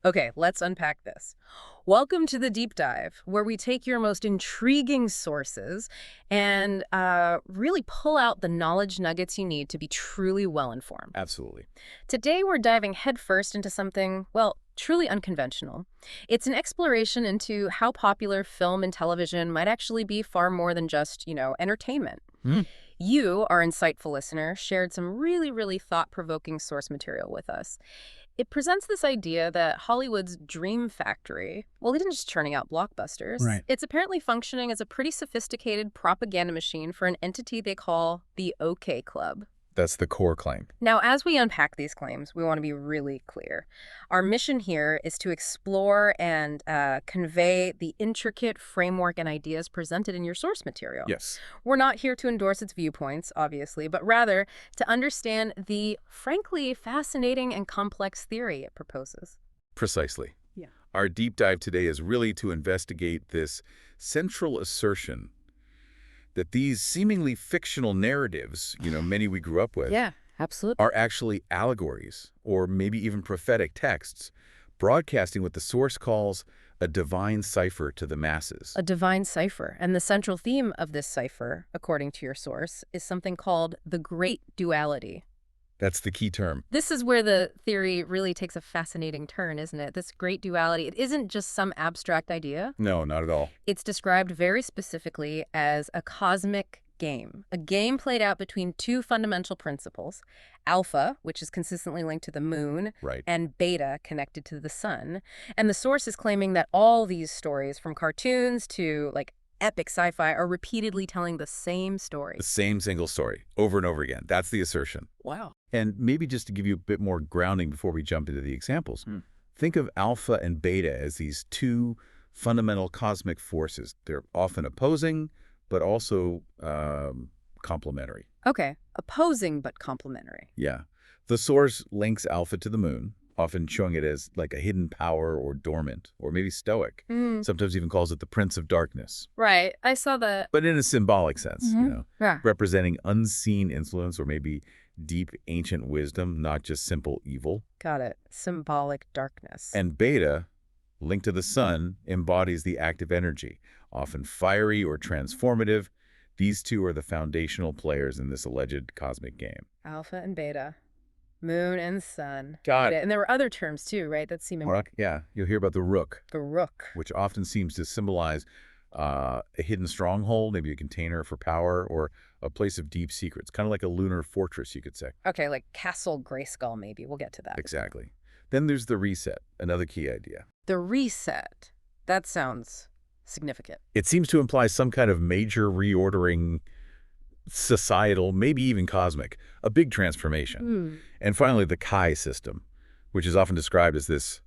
Okay, let's unpack this. Welcome to the deep dive, where we take your most intriguing sources and really pull out the knowledge nuggets you need to be truly well-informed. Absolutely. Today, we're diving headfirst into something, well, truly unconventional. It's an exploration into how popular film and television might actually be far more than just, entertainment. Hmm. You, our insightful listener, shared some really thought-provoking source material with us. It presents this idea that Hollywood's dream factory, well, it isn't just churning out blockbusters. Right. It's apparently functioning as a pretty sophisticated propaganda machine for an entity they call the OK Club. That's the core claim. Now, as we unpack these claims, we want to be really clear. Our mission here is to explore and convey the intricate framework and ideas presented in your source material. Yes. We're not here to endorse its viewpoints, obviously, but rather to understand the, frankly, fascinating and complex theory it proposes. Precisely. Yeah. Our deep dive today is really to investigate this central assertion that these seemingly fictional narratives, many we grew up with, Yeah, absolutely. are actually allegories or maybe even prophetic texts, broadcasting what the source calls a divine cipher to the masses. A divine cipher. And the central theme of this cipher, according to your source, is something called the Great Duality. That's the key term. This is where the theory really takes a fascinating turn, isn't it? This great duality, it isn't just some abstract idea. No, not at all. It's described very specifically as a cosmic game, a game played out between two fundamental principles, alpha, which is consistently linked to the moon, Right. and beta, connected to the sun. And the source is claiming that all these stories, from cartoons to epic sci-fi, are repeatedly telling the same story. The same single story over and over again. That's the assertion. Wow. And maybe just to give you a bit more grounding before we jump into the examples, Hmm. think of alpha and beta as these two fundamental cosmic forces. They're often opposing, but also complementary. Okay, opposing but complementary. Yeah. The source links alpha to the moon, often showing it as like a hidden power or dormant, or maybe stoic. Sometimes even calls it the prince of darkness, Right, I saw that. but in a symbolic sense, Yeah. representing unseen influence or maybe deep ancient wisdom, not just simple evil. Got it. Symbolic darkness. And beta, linked to the sun, embodies the active energy, often fiery or transformative. These two are the foundational players in this alleged cosmic game. Alpha and beta. Moon and sun. Got it. And there were other terms too, right? That seem Rook? Yeah, you'll hear about the Rook, The Rook. which often seems to symbolize a hidden stronghold, maybe a container for power, or a place of deep secrets, kind of like a lunar fortress, you could say. Okay, like Castle Grayskull, maybe. We'll get to that. Exactly. Then there's the reset, another key idea. The reset. That sounds significant. It seems to imply some kind of major reordering, societal, maybe even cosmic, a big transformation. And finally, the Kai system, which is often described as this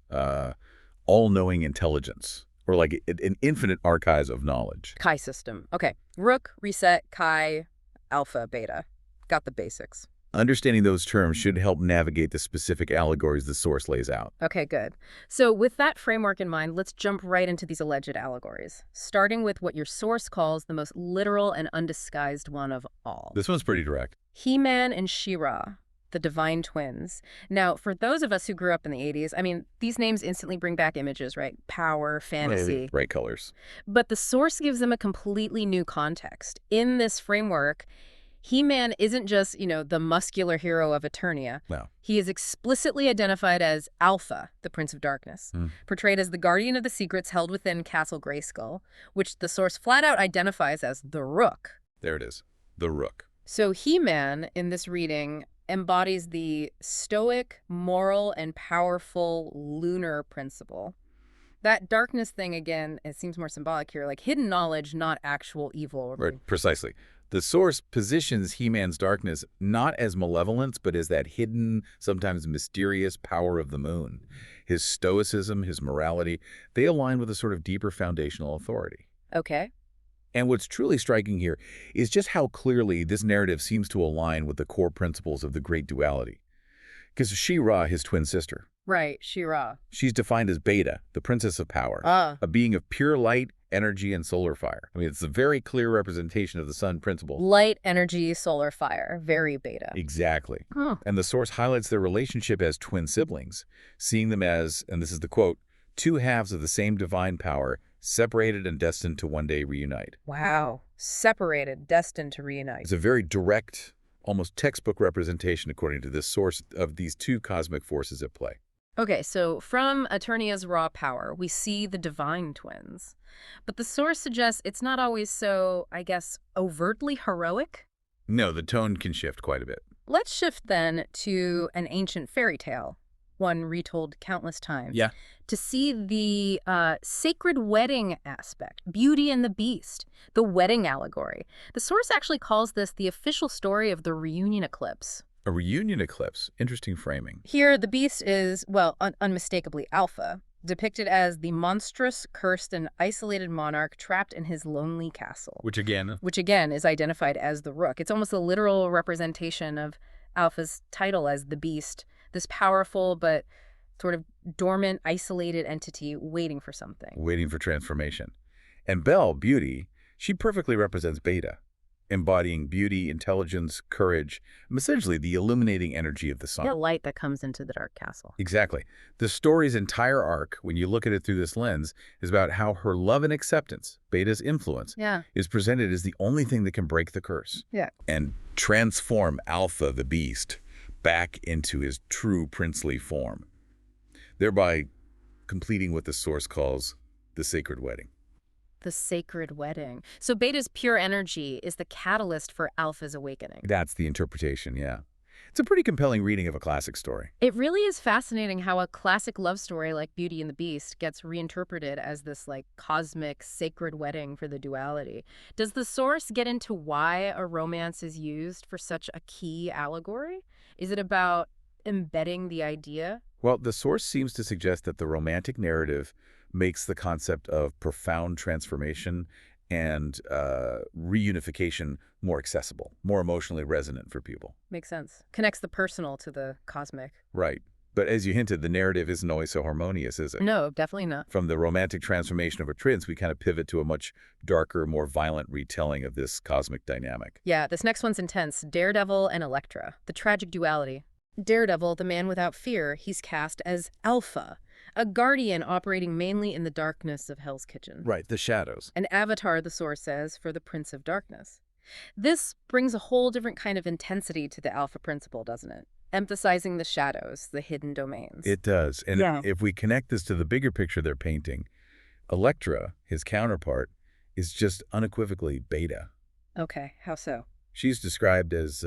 all-knowing intelligence, or like an infinite archives of knowledge. Kai system. Okay. Rook, reset, Kai, alpha, beta. Got the basics. Understanding those terms should help navigate the specific allegories the source lays out. Okay, good. So with that framework in mind, let's jump right into these alleged allegories, starting with what your source calls the most literal and undisguised one of all. This one's pretty direct. He-Man and She-Ra, the divine twins. Now, for those of us who grew up in the 80s, I mean, these names instantly bring back images, right? Power, fantasy. Bright colors. But the source gives them a completely new context. In this framework, He-Man isn't just, the muscular hero of Eternia. No. He is explicitly identified as Alpha, the Prince of Darkness, portrayed as the guardian of the secrets held within Castle Grayskull, which the source flat out identifies as the Rook. There it is. The Rook. So He-Man, in this reading, embodies the stoic, moral, and powerful lunar principle. That darkness thing, again, it seems more symbolic here, like hidden knowledge, not actual evil. Right, precisely. The source positions He-Man's darkness not as malevolence, but as that hidden, sometimes mysterious power of the moon. His stoicism, his morality, they align with a sort of deeper foundational authority. Okay. And what's truly striking here is just how clearly this narrative seems to align with the core principles of the Great Duality. Because She-Ra, his twin sister, Right, She-Ra. She's defined as Beta, the princess of power, Ah. a being of pure light, energy, and solar fire. I mean, it's a very clear representation of the sun principle. Light, energy, solar fire. Very Beta. Exactly. Huh. And the source highlights their relationship as twin siblings, seeing them as, and this is the quote, two halves of the same divine power, separated and destined to one day reunite. Wow. Separated, destined to reunite. It's a very direct, almost textbook representation, according to this source, of these two cosmic forces at play. Okay, so from Eternia's raw power, we see the divine twins. But the source suggests it's not always so, I guess, overtly heroic. No, the tone can shift quite a bit. Let's shift then to an ancient fairy tale, one retold countless times. Yeah. To see the sacred wedding aspect, Beauty and the Beast, the wedding allegory. The source actually calls this the official story of the reunion eclipse. A reunion eclipse. Interesting framing. Here, the beast is, well, unmistakably Alpha, depicted as the monstrous, cursed, and isolated monarch trapped in his lonely castle. Which again, Is identified as the Rook. It's almost a literal representation of Alpha's title as the beast, this powerful but sort of dormant, isolated entity waiting for something. waiting for transformation. And Belle, Beauty, she perfectly represents Beta, embodying beauty, intelligence, courage, and essentially the illuminating energy of the sun. The light that comes into the dark castle. Exactly. The story's entire arc, when you look at it through this lens, is about how her love and acceptance, Beta's influence, Yeah. is presented as the only thing that can break the curse Yeah. and transform Alpha, the beast, back into his true princely form, thereby completing what the source calls the sacred wedding. The sacred wedding. So Beta's pure energy is the catalyst for Alpha's awakening. That's the interpretation, yeah. It's a pretty compelling reading of a classic story. It really is fascinating how a classic love story like Beauty and the Beast gets reinterpreted as this like cosmic sacred wedding for the duality. Does the source get into why a romance is used for such a key allegory? Is it about embedding the idea? Well, the source seems to suggest that the romantic narrative makes the concept of profound transformation and reunification more accessible, more emotionally resonant for people. Makes sense. Connects the personal to the cosmic. Right. But as you hinted, the narrative isn't always so harmonious, is it? No, definitely not. From the romantic transformation of a prince, we kind of pivot to a much darker, more violent retelling of this cosmic dynamic. Yeah, this next one's intense. Daredevil and Elektra, the tragic duality. Daredevil, the man without fear, he's cast as Alpha, a guardian operating mainly in the darkness of Hell's Kitchen. Right, the shadows. An avatar, the source says, for the Prince of Darkness. This brings a whole different kind of intensity to the Alpha principle, doesn't it? Emphasizing the shadows, the hidden domains. It does. And Yeah. if we connect this to the bigger picture they're painting, Elektra, his counterpart, is just unequivocally Beta. Okay, how so? She's described as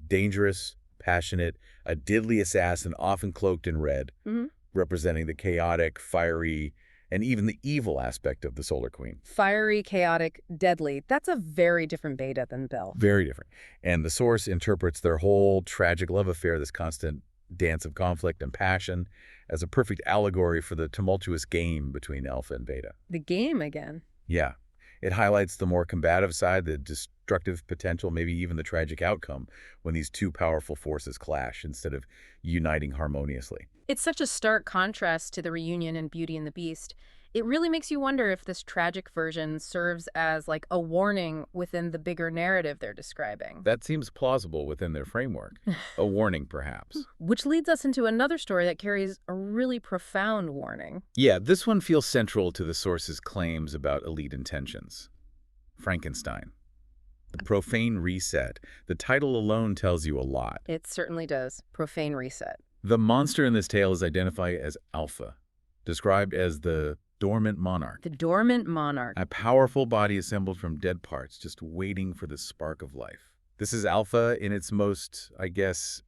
dangerous, passionate, a deadly assassin often cloaked in red, Mhm. representing the chaotic, fiery, and even the evil aspect of the Solar Queen. Fiery, chaotic, deadly. That's a very different Beta than Belle. Very different. And the source interprets their whole tragic love affair, this constant dance of conflict and passion, as a perfect allegory for the tumultuous game between Alpha and Beta. The game again. Yeah. It highlights the more combative side, the destructive potential, maybe even the tragic outcome when these two powerful forces clash instead of uniting harmoniously. It's such a stark contrast to the reunion in Beauty and the Beast. It really makes you wonder if this tragic version serves as like a warning within the bigger narrative they're describing. That seems plausible within their framework. A warning, perhaps. Which leads us into another story that carries a really profound warning. Yeah, this one feels central to the source's claims about elite intentions. Frankenstein. The Profane Reset. The title alone tells you a lot. It certainly does. Profane reset. The monster in this tale is identified as Alpha, described as the dormant monarch. The dormant monarch. A powerful body assembled from dead parts, just waiting for the spark of life. This is Alpha in its most, I guess,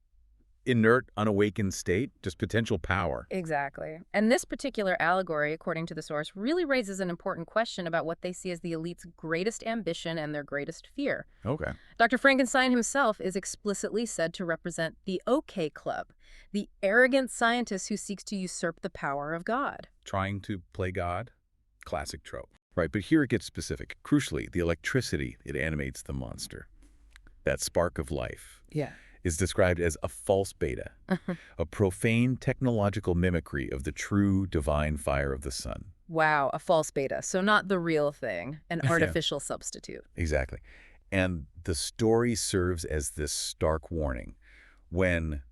inert, unawakened state, just potential power. Exactly. And this particular allegory, according to the source, really raises an important question about what they see as the elite's greatest ambition and their greatest fear. Okay. Dr. Frankenstein himself is explicitly said to represent the OK Club, the arrogant scientist who seeks to usurp the power of God. Trying to play God? Classic trope. Right, but here it gets specific. Crucially, the electricity, it animates the monster. That spark of life. Yeah. is described as a false beta, a profane technological mimicry of the true divine fire of the sun. Wow, a false beta. So not the real thing, an Yeah, artificial substitute. exactly. And the story serves as this stark warning. When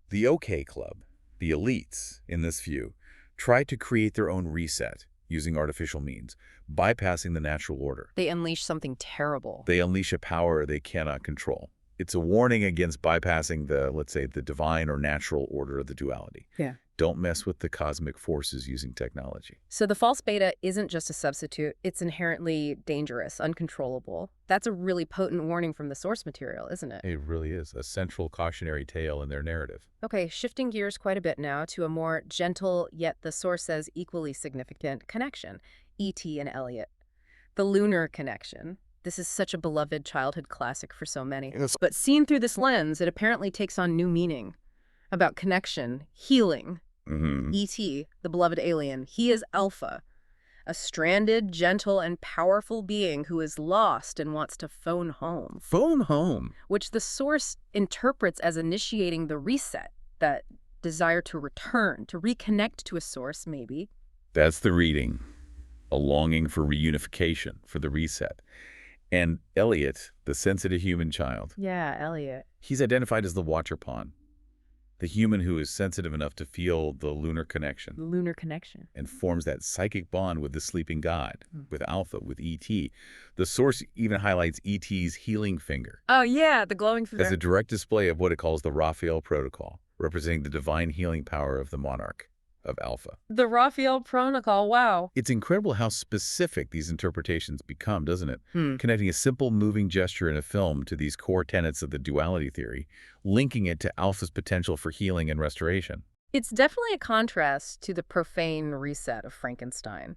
the OK Club, the elites in this view, try to create their own reset using artificial means, bypassing the natural order, They unleash something terrible. they unleash a power they cannot control. It's a warning against bypassing the, let's say, the divine or natural order of the duality. Yeah. Don't mess with the cosmic forces using technology. So the false beta isn't just a substitute, it's inherently dangerous, uncontrollable. That's a really potent warning from the source material, isn't it? It really is a central cautionary tale in their narrative. Okay, shifting gears quite a bit now to a more gentle, yet the source says equally significant connection, E.T. and Elliot. The lunar connection. This is such a beloved childhood classic for so many. Yes. But seen through this lens, it apparently takes on new meaning about connection, healing. E.T., the beloved alien, he is Alpha, a stranded, gentle, and powerful being who is lost and wants to phone home, Phone home. which the source interprets as initiating the reset, that desire to return, to reconnect to a source, maybe. That's the reading. A longing for reunification, for the reset. And Elliot, the sensitive human child, Yeah, Elliot. he's identified as the Watcher Pawn, the human who is sensitive enough to feel the lunar connection The lunar connection. and forms that psychic bond with the sleeping god, with Alpha, with E.T. The source even highlights E.T.'s healing finger Oh, yeah, the glowing finger. as a direct display of what it calls the Raphael Protocol, representing the divine healing power of the monarch, of Alpha. The Raphael Protocol, wow. It's incredible how specific these interpretations become, doesn't it? Connecting a simple moving gesture in a film to these core tenets of the duality theory, linking it to Alpha's potential for healing and restoration. It's definitely a contrast to the profane reset of Frankenstein.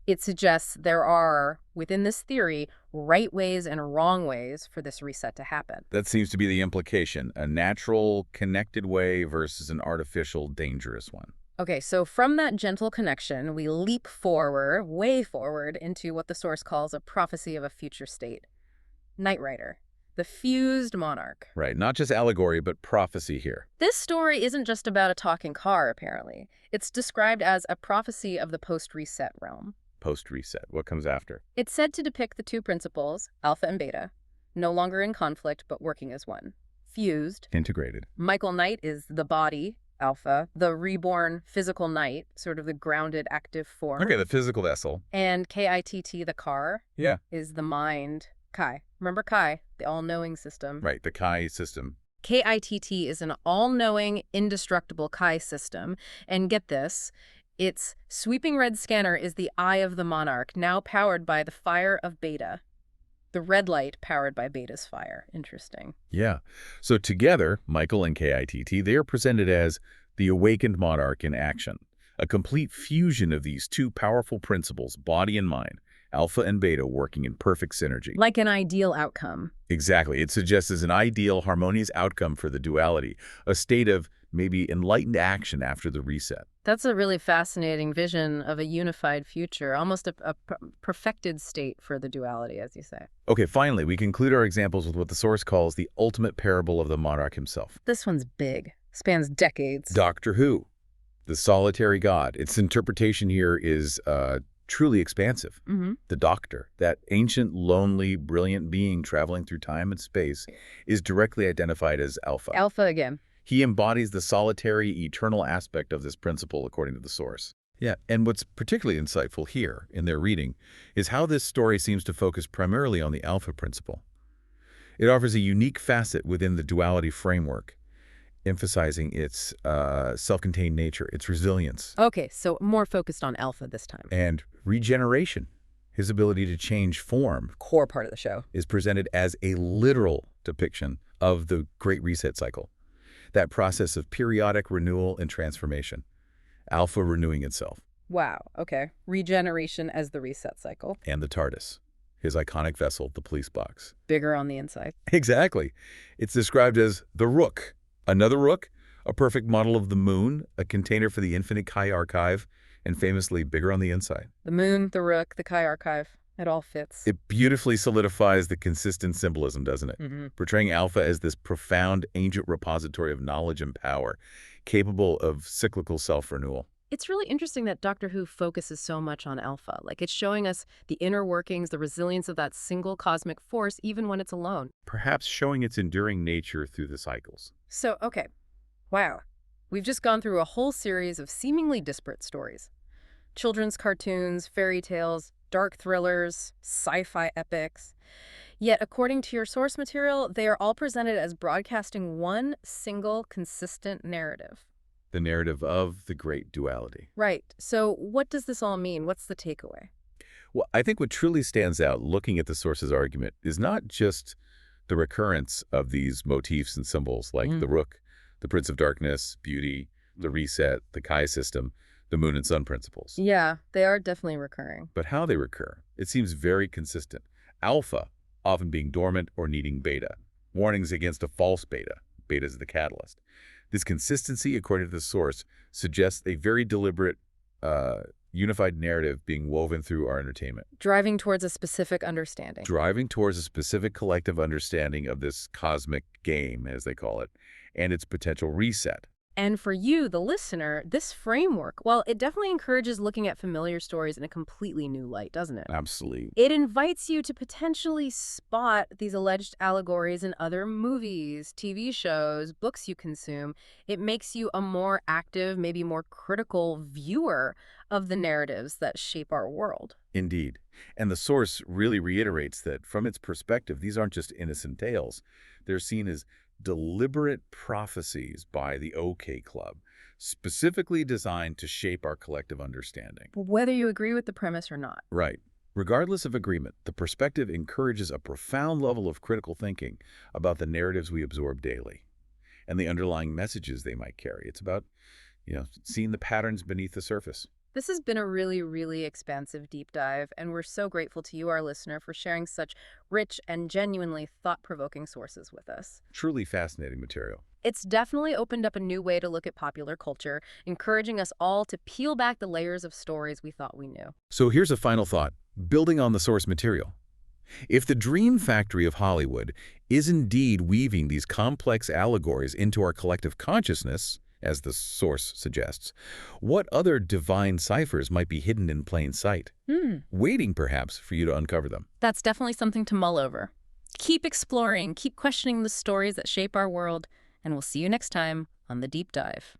It suggests there are, within this theory, right ways and wrong ways for this reset to happen. That seems to be the implication, a natural, connected way versus an artificial, dangerous one. Okay, so from that gentle connection, we leap forward, way forward, into what the source calls a prophecy of a future state. Knight Rider, the fused monarch. Right, not just allegory, but prophecy here. This story isn't just about a talking car, apparently. It's described as a prophecy of the post-reset realm. Post-reset, what comes after? It's said to depict the two principles, alpha and beta, no longer in conflict but working as one. Fused. Integrated. Michael Knight is the body, alpha, the reborn physical knight, sort of the grounded active form. Okay, the physical vessel. And KITT, the car, Yeah. is the mind, Kai. Remember Kai, the all-knowing system? Right, the Kai system. KITT is an all-knowing, indestructible Kai system. And get this, its sweeping red scanner is the eye of the monarch, now powered by the fire of Beta. The red light powered by Beta's fire. Interesting. Yeah. So together, Michael and KITT, they are presented as the awakened monarch in action, a complete fusion of these two powerful principles, body and mind, alpha and beta working in perfect synergy. Like an ideal outcome. Exactly. It suggests as an ideal, harmonious outcome for the duality, a state of maybe enlightened action after the reset. That's a really fascinating vision of a unified future, almost a perfected state for the duality, as you say. Okay, finally, we conclude our examples with what the source calls the ultimate parable of the monarch himself. This one's big, spans decades. Doctor Who, the solitary god. Its interpretation here is truly expansive. The Doctor, that ancient, lonely, brilliant being traveling through time and space, is directly identified as Alpha. Alpha again. He embodies the solitary, eternal aspect of this principle, according to the source. Yeah, and what's particularly insightful here in their reading is how this story seems to focus primarily on the Alpha principle. It offers a unique facet within the duality framework, emphasizing its self-contained nature, its resilience. Okay, so more focused on Alpha this time. And regeneration, his ability to change form, Core part of the show. is presented as a literal depiction of the Great Reset cycle. That process of periodic renewal and transformation, Alpha renewing itself. Wow, okay. Regeneration as the reset cycle. And the TARDIS, his iconic vessel, the police box. Bigger on the inside. Exactly. It's described as the Rook. Another Rook, a perfect model of the moon, a container for the infinite Kai archive, and famously bigger on the inside. The moon, the Rook, the Kai archive. It all fits. It beautifully solidifies the consistent symbolism, doesn't it? Hmm. Portraying Alpha as this profound, ancient repository of knowledge and power, capable of cyclical self-renewal. It's really interesting that Doctor Who focuses so much on Alpha. Like, it's showing us the inner workings, the resilience of that single cosmic force, even when it's alone. Perhaps showing its enduring nature through the cycles. So, okay. Wow. We've just gone through a whole series of seemingly disparate stories. Children's cartoons, fairy tales, dark thrillers, sci-fi epics. Yet, according to your source material, they are all presented as broadcasting one single, consistent narrative. The narrative of the Great Duality. Right. So what does this all mean? What's the takeaway? Well, I think what truly stands out looking at the source's argument is not just the recurrence of these motifs and symbols like the Rook, the Prince of Darkness, beauty, the reset, the Kai system, the moon and sun principles, Yeah, they are definitely recurring. but how they recur. It seems very consistent. Alpha often being dormant or needing beta. Warnings against a false beta. Beta is the catalyst. This consistency, according to the source, suggests a very deliberate, unified narrative being woven through our entertainment, Driving towards a specific understanding. driving towards a specific collective understanding of this cosmic game, as they call it, and its potential reset. And for you, the listener, this framework, well, it definitely encourages looking at familiar stories in a completely new light, doesn't it? Absolutely. It invites you to potentially spot these alleged allegories in other movies, TV shows, books you consume. It makes you a more active, maybe more critical viewer of the narratives that shape our world. Indeed. And the source really reiterates that from its perspective, these aren't just innocent tales. They're seen as deliberate prophecies by the OK Club, specifically designed to shape our collective understanding. Whether you agree with the premise or not. Right. Regardless of agreement, the perspective encourages a profound level of critical thinking about the narratives we absorb daily and the underlying messages they might carry. It's about, seeing the patterns beneath the surface. This has been a really, really expansive deep dive, and we're so grateful to you, our listener, for sharing such rich and genuinely thought-provoking sources with us. Truly fascinating material. It's definitely opened up a new way to look at popular culture, encouraging us all to peel back the layers of stories we thought we knew. So here's a final thought, building on the source material. If the dream factory of Hollywood is indeed weaving these complex allegories into our collective consciousness, as the source suggests, what other divine ciphers might be hidden in plain sight, waiting perhaps for you to uncover them? That's definitely something to mull over. Keep exploring, keep questioning the stories that shape our world, and we'll see you next time on The Deep Dive.